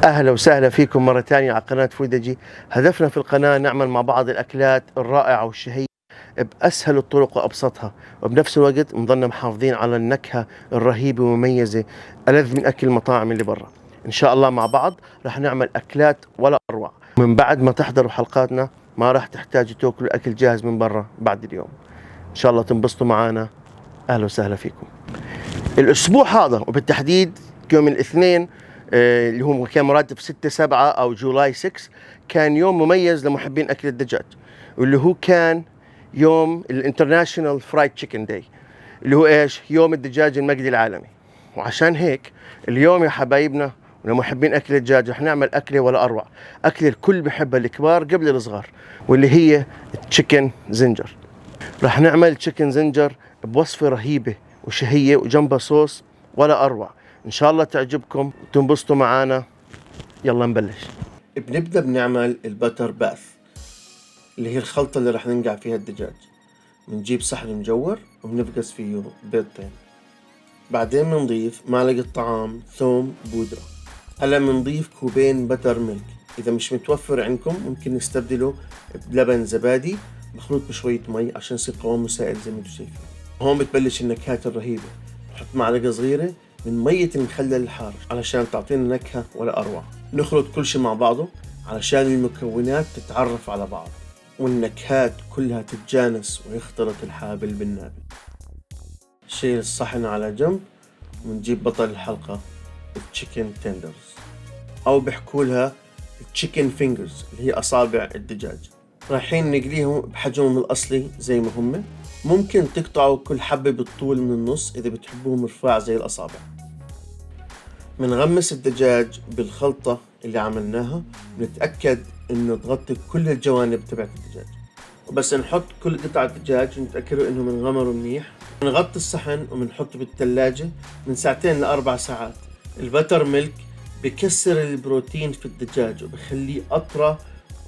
أهلا وسهلا فيكم مرة ثانية على قناة فودجي. هدفنا في القناة نعمل مع بعض الأكلات الرائعة والشهية بأسهل الطرق وأبسطها، وبنفس الوقت نضلنا محافظين على النكهة الرهيبة ومميزة ألذ من أكل المطاعم اللي برا. إن شاء الله مع بعض رح نعمل أكلات ولا أروع. من بعد ما تحضروا حلقاتنا ما رح تحتاجوا تاكلوا أكل جاهز من برا بعد اليوم. إن شاء الله تنبسطوا معنا. أهلا وسهلا فيكم. الأسبوع هذا وبالتحديد يوم الاثنين اللي هو كان مرادف 6/7 أو جولاي 6، كان يوم مميز لمحبين أكل الدجاج، واللي هو كان يوم الانترناشونال فرايد تشيكن داي، اللي هو إيش؟ يوم الدجاج المقلي العالمي. وعشان هيك اليوم يا حبايبنا ولمحبين أكل الدجاج رح نعمل أكلة ولا أروع، أكلة الكل بحبها، الكبار قبل الصغار، واللي هي تشيكن زنجر. رح نعمل تشيكن زنجر بوصفة رهيبة وشهية وجنبها صوص ولا أروع. إن شاء الله تعجبكم وتنبسطوا معانا. يلا نبلش. بنبدأ بنعمل البتر باث، اللي هي الخلطة اللي رح ننقع فيها الدجاج. بنجيب صحن مجور وبنفقس فيه بيضتين، بعدين بنضيف معلقة طعام ثوم بودرة. هلا بنضيف كوبين بتر ميلك، إذا مش متوفر عندكم ممكن نستبدله بلبن زبادي مخلوط بشوية مي عشان يصير قوامه سائل زي ما انتم شايفين. هون بتبلش النكهات الرهيبة. نحط معلقة صغيرة من مية المخلل الحار علشان تعطينا نكهة ولا أروع. نخلط كل شيء مع بعضه علشان المكونات تتعرف على بعض والنكهات كلها تتجانس ويختلط الحابل بالنابل. شيل الصحن على جنب ونجيب بطل الحلقة التشيكن تندرز، أو بحكولها التشيكن فينجرز اللي هي أصابع الدجاج. رايحين نقليهم بحجمهم الأصلي زي ما هم. ممكن تقطعوا كل حبة بالطول من النص إذا بتحبوهم رفاع زي الأصابع. منغمس الدجاج بالخلطة اللي عملناها، ونتأكد إنه تغطي كل الجوانب تبعت الدجاج. وبس نحط كل قطعة دجاج ونتأكدوا إنهم انغمروا منيح. نغطي الصحن وبنحطه بالثلاجة من 2 ل4 ساعات. البتر ميلك بكسر البروتين في الدجاج وبخليه أطرى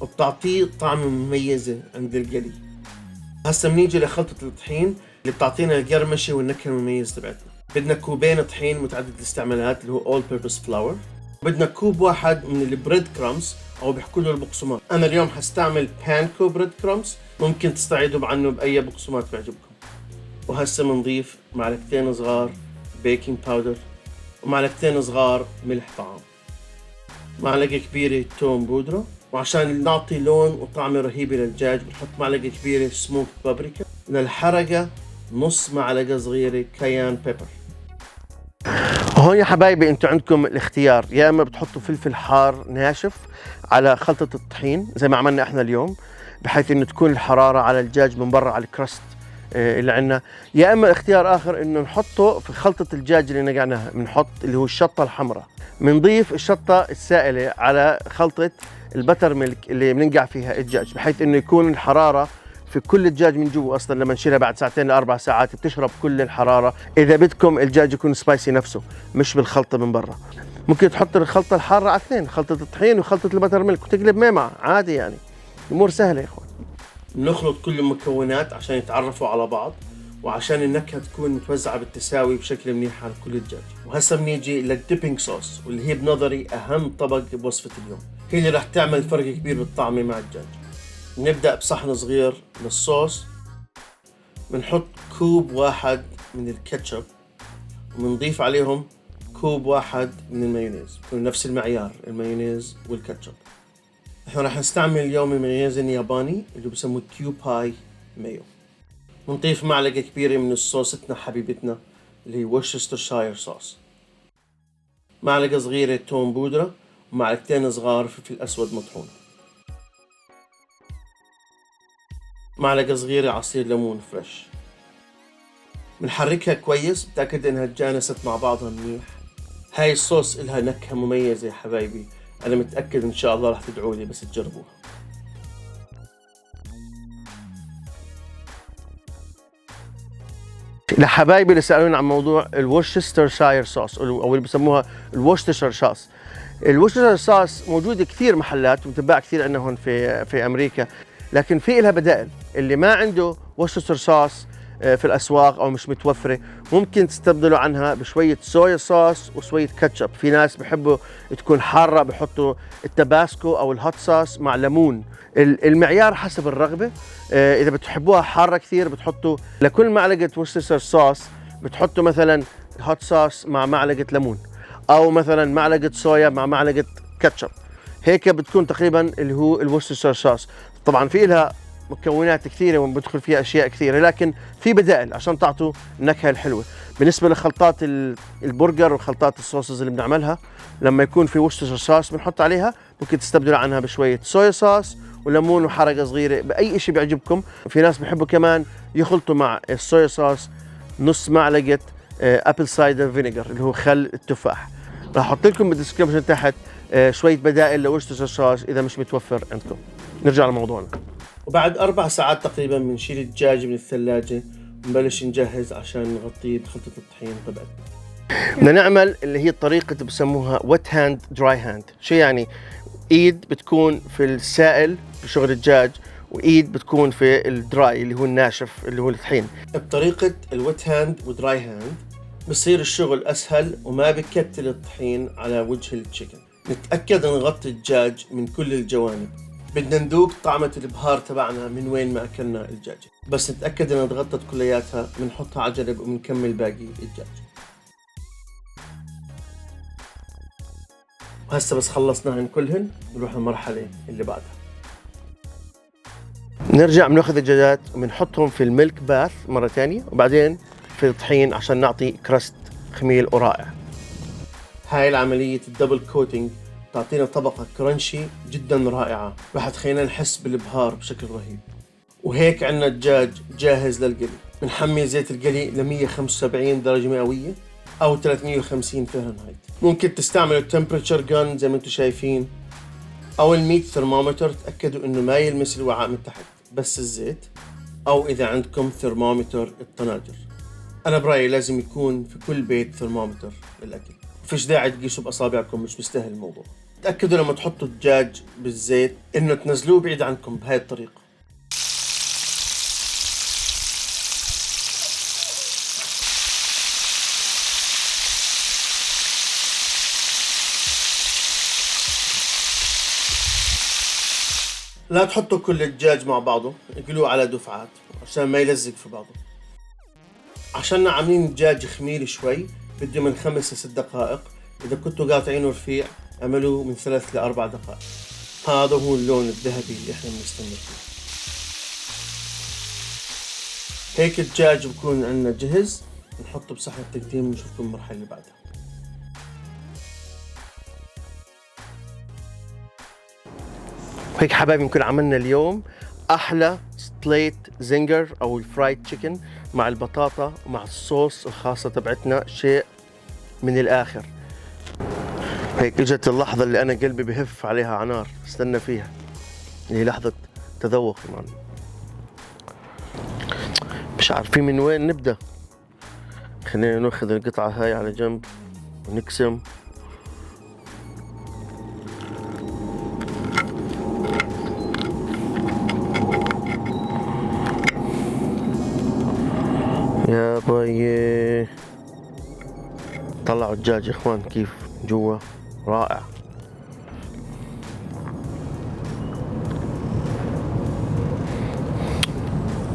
وبتعطيه طعم مميزة عند القلي. هسا بنيجي لخلطة الطحين اللي بتعطينا القرمشة والنكهة المميزة تبعتنا. بدنا كوبين طحين متعدد الاستعمالات اللي هو all purpose flour. بدنا كوب واحد من البريد كرامز أو بيحكوا له البقسماط. أنا اليوم هستعمل بانكو بريد كرامز، ممكن تستعيدوا عنه بأي بقسماط بيعجبكم. وهسا بنضيف معلقتين صغار بيكنج باودر، ومعلقتين صغار ملح طعام، معلقة كبيرة توم بودرة، وعشان نعطي لون وطعم رهيب للدجاج بنحط معلقة كبيرة سموك بابريكا. للحرقة نص معلقة صغيرة كايان بيبر. هون يا حبايبي انتوا عندكم الاختيار، يا اما بتحطوا فلفل حار ناشف على خلطة الطحين زي ما عملنا احنا اليوم، بحيث انه تكون الحرارة على الدجاج من برا على الكراست اللي عندنا، يا اما اختيار اخر انه نحطه في خلطة الدجاج اللي نقعناها. بنحط اللي هو الشطة الحمراء، بنضيف الشطة السائلة على خلطة البتر ميلك اللي بننقع فيها الدجاج، بحيث انه يكون الحرارة في كل الدجاج من جوا. اصلا لما نشيلها بعد 2 ل4 ساعات بتشرب كل الحرارة. اذا بدكم الدجاج يكون سبايسي نفسه مش بالخلطة من برا، ممكن تحط الخلطة الحارة على اثنين، خلطة الطحين وخلطة البتر ميلك، وتقلب مع عادي. يعني امور سهلة يا اخوان. نخلط كل المكونات عشان يتعرفوا على بعض وعشان النكهة تكون متوزعة بالتساوي بشكل منيح على كل الدجاج. وهسا بنيجي للديبينج صوص، واللي هي بنظري أهم طبق بوصفة اليوم، هي اللي رح تعمل فرق كبير بالطعم مع الدجاج. نبدأ بصحن صغير للصوص، بنحط كوب واحد من الكاتشب، وبنضيف عليهم كوب واحد من المايونيز، يكون نفس المعيار المايونيز والكاتشب. احنا راح نستعمل اليوم المايونيز الياباني اللي بسموه كيوباي مايو. بنضيف معلقة كبيرة من الصوصتنا حبيبتنا اللي هي وورشسترشاير صوص، معلقة صغيرة توم بودرة، ومعلقتين صغار فلفل أسود مطحون، معلقة صغيرة عصير ليمون فريش. بنحركها كويس، بتأكد انها تجانست مع بعضها منيح. هاي الصوص إلها نكهة مميزة يا حبايبي، أنا متأكد إن شاء الله رح تدعولي بس تجربوها. لحبايبي اللي سألوني عن موضوع الورشسترشاير صوص أو اللي بسموها الورشسترشاير صوص، الورشسترشاير صوص موجودة كثير محلات ومتباع كثير عندنا هون في أمريكا، لكن في لها بدائل. اللي ما عنده ورشستر صوص في الاسواق او مش متوفره، ممكن تستبدلوا عنها بشويه صويا صوص وشويه كاتشب. في ناس بحبوا تكون حاره بحطوا التباسكو او الهوت صوص مع ليمون. المعيار حسب الرغبه. اذا بتحبوها حاره كثير بتحطوا لكل معلقه وورسستر صوص بتحطوا مثلا هوت صوص مع معلقه ليمون، او مثلا معلقه صويا مع معلقه كاتشب. هيك بتكون تقريبا اللي هو الورسستر صوص. طبعا في لها مكونات كثيره وبدخل فيها اشياء كثيره، لكن في بدائل عشان تعطوا النكهه الحلوه. بالنسبه لخلطات البرجر وخلطات الصوصز اللي بنعملها، لما يكون في وورسستر صوص بنحط عليها، ممكن تستبدلوا عنها بشويه صويا صوص وليمون وحرقه صغيره باي شيء بيعجبكم. في ناس بيحبوا كمان يخلطوا مع الصويا صوص نص معلقه ابل سايدر فينيجر اللي هو خل التفاح. راح احط لكم بالدسكربشن تحت شويه بدائل لورسستر صوص اذا مش متوفر عندكم. نرجع لموضوعنا. وبعد 4 ساعات تقريبا بنشيل الدجاج من الثلاجه ونبلش نجهز عشان نغطيه بخلطه الطحين تبعتنا. بدنا نعمل اللي هي طريقه بسموها ويت هاند دراي هاند. شو يعني؟ ايد بتكون في السائل بشغل الدجاج، وايد بتكون في الدراي اللي هو الناشف اللي هو الطحين. بطريقه الويت هاند ودراي هاند بصير الشغل اسهل وما بكتل الطحين على وجه التشيكن. نتاكد نغطي الدجاج من كل الجوانب. بدنا نذوق طعمة البهار تبعنا من وين ما اكلنا الدجاجة. بس نتاكد انها تغطت كلياتها بنحطها على جنب وبنكمل باقي الدجاج. وهسه بس خلصناهن كلهن نروح المرحلة اللي بعدها. نرجع بناخذ الدجاجات وبنحطهم في الميلك باث مرة ثانية، وبعدين في الطحين عشان نعطي كراست خميل ورائع. هاي العملية الدبل كوتينج تعطينا طبقة كرنشي جدا رائعة، راح تخلينا نحس بالبهار بشكل رهيب. وهيك عنا الدجاج جاهز للقلي. بنحمي زيت القلي ل 175 درجة مئوية أو 350 فahrenheit. ممكن تستعملوا التمبريتشر جان زي ما انتم شايفين، أو الميت ثرمومتر. تأكدوا إنه ما يلمس الوعاء من تحت، بس الزيت، أو إذا عندكم ثرمومتر الطناجر. أنا برأيي لازم يكون في كل بيت ثرمومتر للأكل. فيش داعي تقيسوا بأصابعكم، مش مستاهل الموضوع. تأكدوا لما تحطوا الدجاج بالزيت إنه تنزلوه بعيد عنكم بهاي الطريقة. لا تحطوا كل الدجاج مع بعضه، اقلوه على دفعات عشان ما يلزق في بعضه. عشاننا عاملين الدجاج خميل شوي، بده من 5 ل 6 دقائق. إذا كنتوا قاطعينه رفيع اعملوا من 3 ل 4 دقائق. هذا هو اللون الذهبي اللي احنا بنستمر فيه. هيك الدجاج بكون عندنا جهز. نحطه بصحن التقديم ونشوفكم المرحلة اللي بعدها. وهيك حبايبي بنكون عملنا اليوم احلى سليت زنجر او الفرايد تشيكن مع البطاطا ومع الصوص الخاصة تبعتنا. شيء من الاخر. هيك اجت اللحظة اللي انا قلبي بهف عليها عنار استنى فيها، اللي هي لحظة تذوق. يعني مش عارفين من وين نبدأ. خلينا ناخذ القطعة هاي على جنب ونقسم. يا بي طلعوا الدجاج يا اخوان كيف جوا رائع.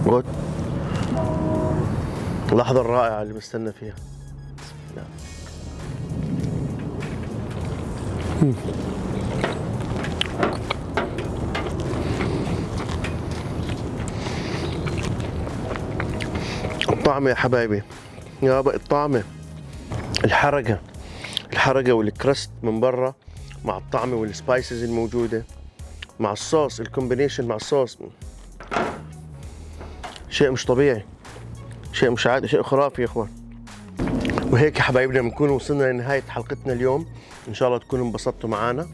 قلت اللحظة الرائعة اللي بستنى فيها. الطعمة يا حبايبي، يا بقى الطعمة، الحرقة والكرست من برا مع الطعمة والسبايسز الموجودة مع الصوص، الكومبينيشن مع الصوص شيء مش طبيعي، شيء مش عادي، شيء خرافي يا اخوان. وهيك يا حبايبنا بنكون وصلنا لنهاية حلقتنا اليوم. ان شاء الله تكونوا انبسطتوا معنا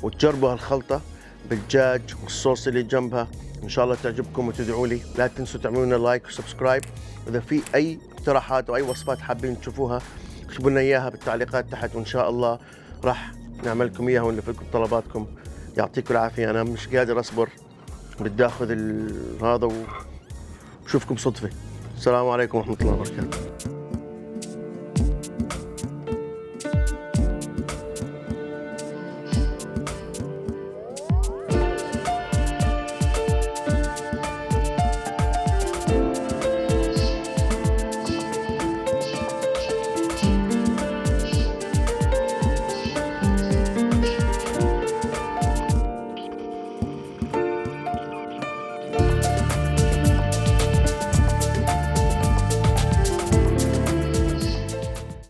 وتجربوا هالخلطة بالدجاج والصوص اللي جنبها. ان شاء الله تعجبكم وتدعوا لي. لا تنسوا تعملوا لنا لايك وسبسكرايب. واذا في اي اقتراحات او اي وصفات حابين تشوفوها اكتبوا لنا اياها بالتعليقات تحت، وان شاء الله راح نعمل لكم اياها ونلبي لكم طلباتكم. يعطيكم العافية. انا مش قادر اصبر، بدي اخذ هذا وشوفكم صدفة. السلام عليكم ورحمة الله وبركاته.